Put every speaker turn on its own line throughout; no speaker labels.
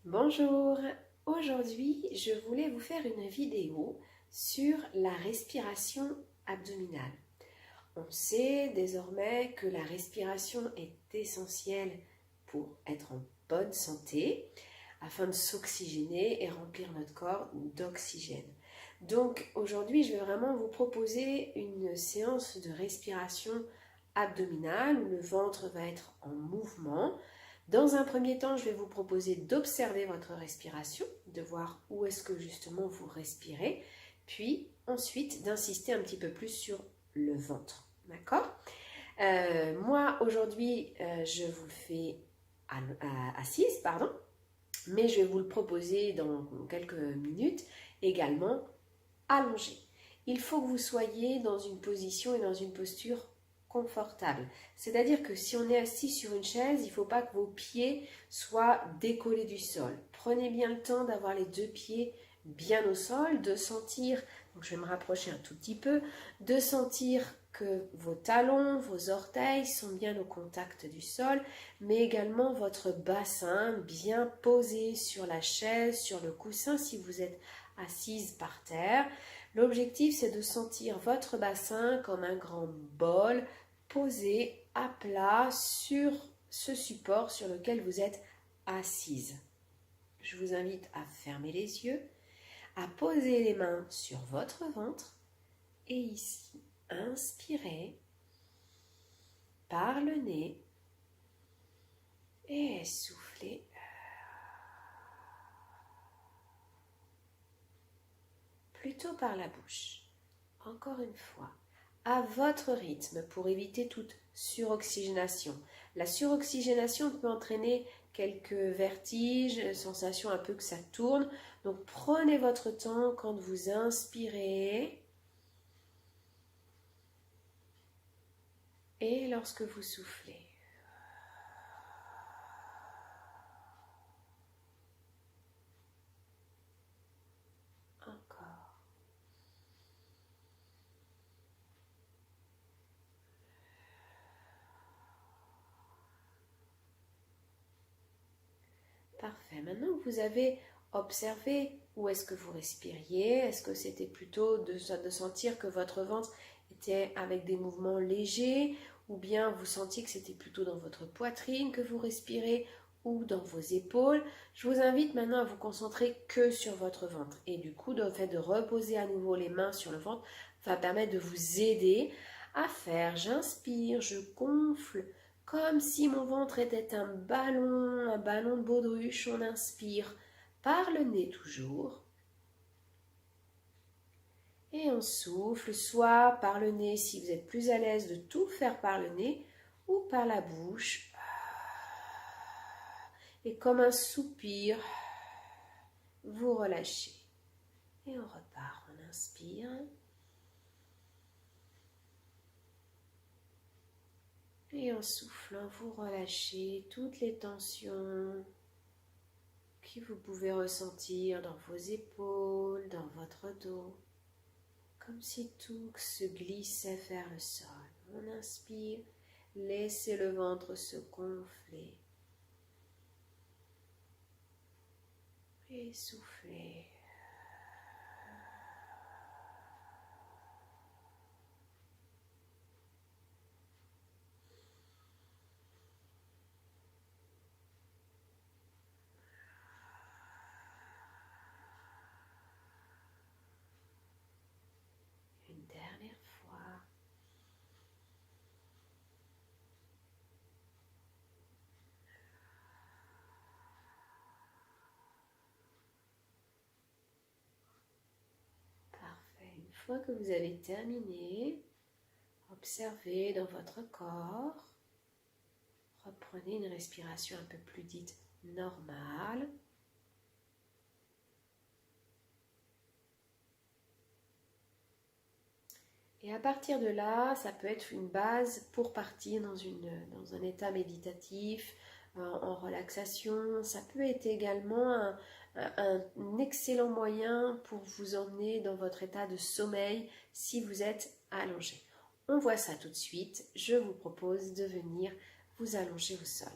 Bonjour, aujourd'hui je voulais vous faire une vidéo sur la respiration abdominale. On sait désormais que la respiration est essentielle pour être en bonne santé afin de s'oxygéner et remplir notre corps d'oxygène. Donc aujourd'hui je vais vraiment vous proposer une séance de respiration abdominale où le ventre va être en mouvement. Dans un premier temps, je vais vous proposer d'observer votre respiration, de voir où est-ce que justement vous respirez, puis ensuite d'insister un petit peu plus sur le ventre. D'accord? Moi, aujourd'hui, je vous le fais assise, pardon, mais je vais vous le proposer dans quelques minutes également allongée. Il faut que vous soyez dans une position et dans une posture confortable. C'est-à-dire que si on est assis sur une chaise, il ne faut pas que vos pieds soient décollés du sol. Prenez bien le temps d'avoir les deux pieds bien au sol, de sentir, donc je vais me rapprocher un tout petit peu, de sentir que vos talons, vos orteils sont bien au contact du sol, mais également votre bassin bien posé sur la chaise, sur le coussin si vous êtes assise par terre. L'objectif, c'est de sentir votre bassin comme un grand bol posé à plat sur ce support sur lequel vous êtes assise. Je vous invite à fermer les yeux, à poser les mains sur votre ventre et ici, inspirez par le nez et soufflez plutôt par la bouche. Encore une fois, à votre rythme pour éviter toute suroxygénation. La suroxygénation peut entraîner quelques vertiges, sensation un peu que ça tourne. Donc prenez votre temps quand vous inspirez et lorsque vous soufflez. Encore. Parfait. Maintenant que vous avez observé où est-ce que vous respiriez, est-ce que c'était plutôt de sentir que votre ventre était avec des mouvements légers, ou bien vous sentiez que c'était plutôt dans votre poitrine que vous respirez ou dans vos épaules. Je vous invite maintenant à vous concentrer que sur votre ventre. Et du coup, le fait de reposer à nouveau les mains sur le ventre va permettre de vous aider à faire. J'inspire, je gonfle comme si mon ventre était un ballon de baudruche. On inspire par le nez toujours. Et on souffle, soit par le nez si vous êtes plus à l'aise de tout faire par le nez, ou par la bouche. Et comme un soupir, vous relâchez. Et on repart, on inspire. Et en soufflant, vous relâchez toutes les tensions que vous pouvez ressentir dans vos épaules, dans votre dos. Comme si tout se glissait vers le sol. On inspire, laissez le ventre se gonfler. Et soufflez. Une dernière fois. Parfait. Une fois que vous avez terminé, observez dans votre corps. Reprenez une respiration un peu plus dite normale. Et à partir de là, ça peut être une base pour partir dans un état méditatif, en relaxation. Ça peut être également un excellent moyen pour vous emmener dans votre état de sommeil si vous êtes allongé. On voit ça tout de suite. Je vous propose de venir vous allonger au sol.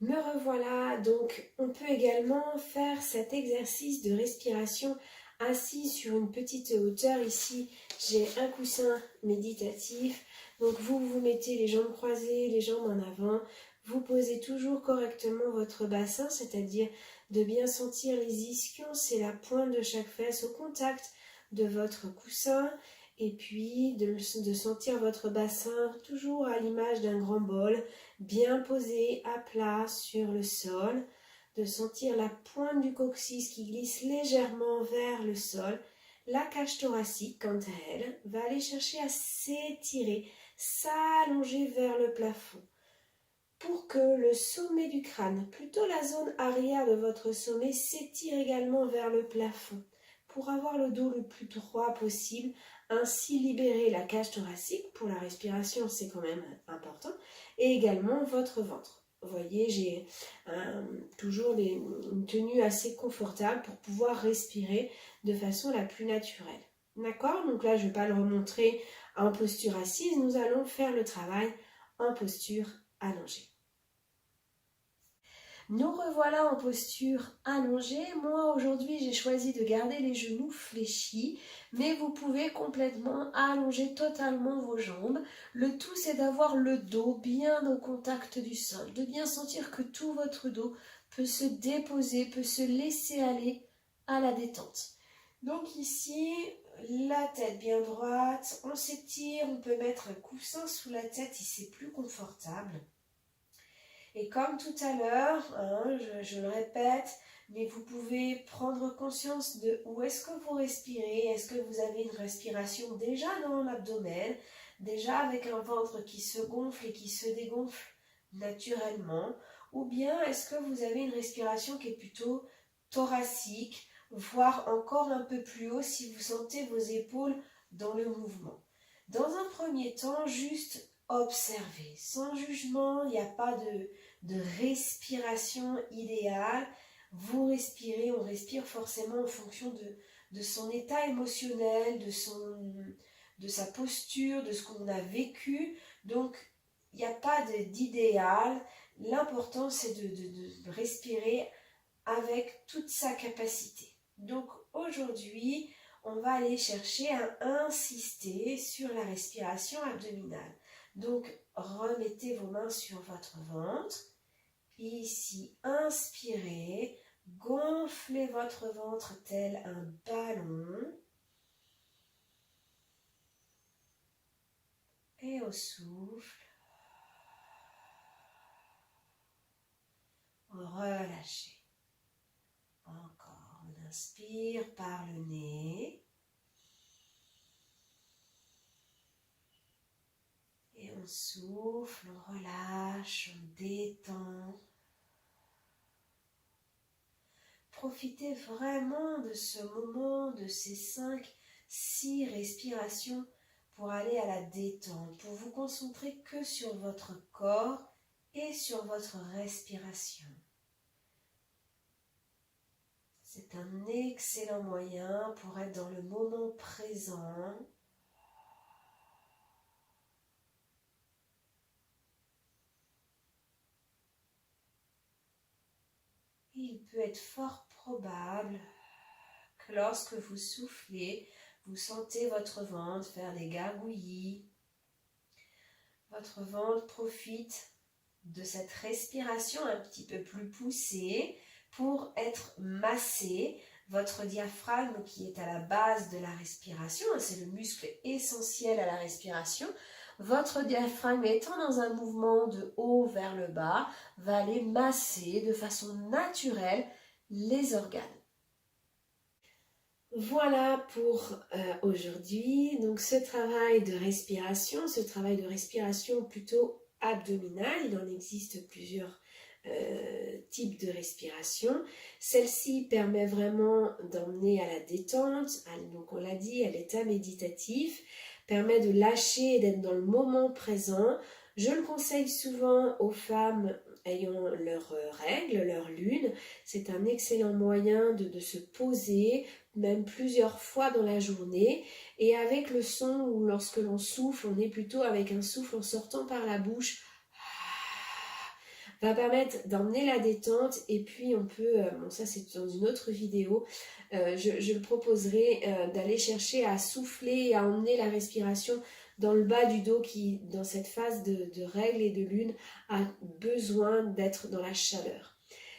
Me revoilà, donc on peut également faire cet exercice de respiration assis sur une petite hauteur. Ici, j'ai un coussin méditatif, donc vous mettez les jambes croisées, les jambes en avant, vous posez toujours correctement votre bassin, c'est-à-dire de bien sentir les ischions, c'est la pointe de chaque fesse au contact de votre coussin, et puis de sentir votre bassin toujours à l'image d'un grand bol, bien posé à plat sur le sol, de sentir la pointe du coccyx qui glisse légèrement vers le sol. La cage thoracique, quant à elle, va aller chercher à s'étirer, s'allonger vers le plafond, pour que le sommet du crâne, plutôt la zone arrière de votre sommet, s'étire également vers le plafond, pour avoir le dos le plus droit possible, ainsi libérer la cage thoracique, pour la respiration c'est quand même important, et également votre ventre. Vous voyez, j'ai toujours une tenue assez confortable pour pouvoir respirer de façon la plus naturelle. D'accord? Donc là, je ne vais pas le remontrer en posture assise, nous allons faire le travail en posture allongée. Nous revoilà en posture allongée. Moi aujourd'hui j'ai choisi de garder les genoux fléchis, mais vous pouvez complètement allonger totalement vos jambes. Le tout c'est d'avoir le dos bien au contact du sol, de bien sentir que tout votre dos peut se déposer, peut se laisser aller à la détente. Donc ici, la tête bien droite, on s'étire, on peut mettre un coussin sous la tête si c'est plus confortable. Et comme tout à l'heure, je le répète, mais vous pouvez prendre conscience de où est-ce que vous respirez. Est-ce que vous avez une respiration déjà dans l'abdomen, déjà avec un ventre qui se gonfle et qui se dégonfle naturellement, ou bien est-ce que vous avez une respiration qui est plutôt thoracique, voire encore un peu plus haut si vous sentez vos épaules dans le mouvement. Dans un premier temps, juste observer, sans jugement, il n'y a pas de respiration idéale. Vous respirez, on respire forcément en fonction de son état émotionnel, de sa posture, de ce qu'on a vécu. Donc, il n'y a pas d'idéal. L'important, c'est de respirer avec toute sa capacité. Donc, aujourd'hui, on va aller chercher à insister sur la respiration abdominale. Donc, remettez vos mains sur votre ventre. Ici, inspirez, gonflez votre ventre tel un ballon. Et au souffle, relâchez. Encore, on inspire par le nez. Et on souffle, on relâche, on détend. Profitez vraiment de ce moment, de ces 5-6 respirations pour aller à la détente, pour vous concentrer que sur votre corps et sur votre respiration. C'est un excellent moyen pour être dans le moment présent. Il peut être fort probable que lorsque vous soufflez, vous sentez votre ventre faire des gargouillis. Votre ventre profite de cette respiration un petit peu plus poussée pour être massé. Votre diaphragme qui est à la base de la respiration, c'est le muscle essentiel à la respiration. Votre diaphragme étant dans un mouvement de haut vers le bas, va aller masser de façon naturelle les organes. Voilà pour aujourd'hui. Donc ce travail de respiration plutôt abdominale, il en existe plusieurs types de respiration. Celle-ci permet vraiment d'emmener à la détente, donc on l'a dit, à l'état méditatif, permet de lâcher et d'être dans le moment présent. Je le conseille souvent aux femmes ayant leurs règles, leur lune. C'est un excellent moyen de se poser, même plusieurs fois dans la journée. Et avec le son où lorsque l'on souffle, on est plutôt avec un souffle en sortant par la bouche va permettre d'emmener la détente. Et puis on peut, bon ça c'est dans une autre vidéo, je le proposerai d'aller chercher à souffler et à emmener la respiration dans le bas du dos qui, dans cette phase de règle et de lune, a besoin d'être dans la chaleur.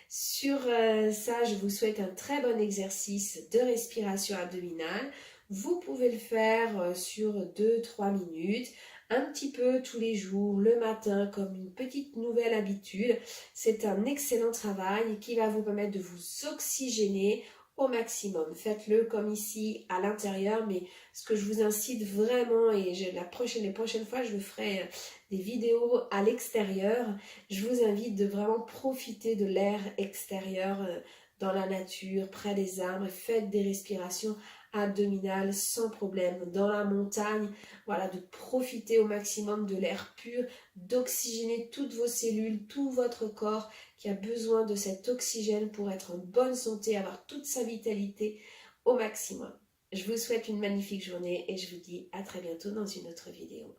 Sur ça, je vous souhaite un très bon exercice de respiration abdominale. Vous pouvez le faire sur 2-3 minutes, un petit peu tous les jours, le matin, comme une petite nouvelle habitude. C'est un excellent travail qui va vous permettre de vous oxygéner au maximum. Faites-le comme ici à l'intérieur, mais ce que je vous incite vraiment, et les prochaines fois je le ferai des vidéos à l'extérieur, je vous invite de vraiment profiter de l'air extérieur dans la nature, près des arbres. Faites des respirations abdominales sans problème, dans la montagne, voilà, de profiter au maximum de l'air pur, d'oxygéner toutes vos cellules, tout votre corps qui a besoin de cet oxygène pour être en bonne santé, avoir toute sa vitalité au maximum. Je vous souhaite une magnifique journée et je vous dis à très bientôt dans une autre vidéo.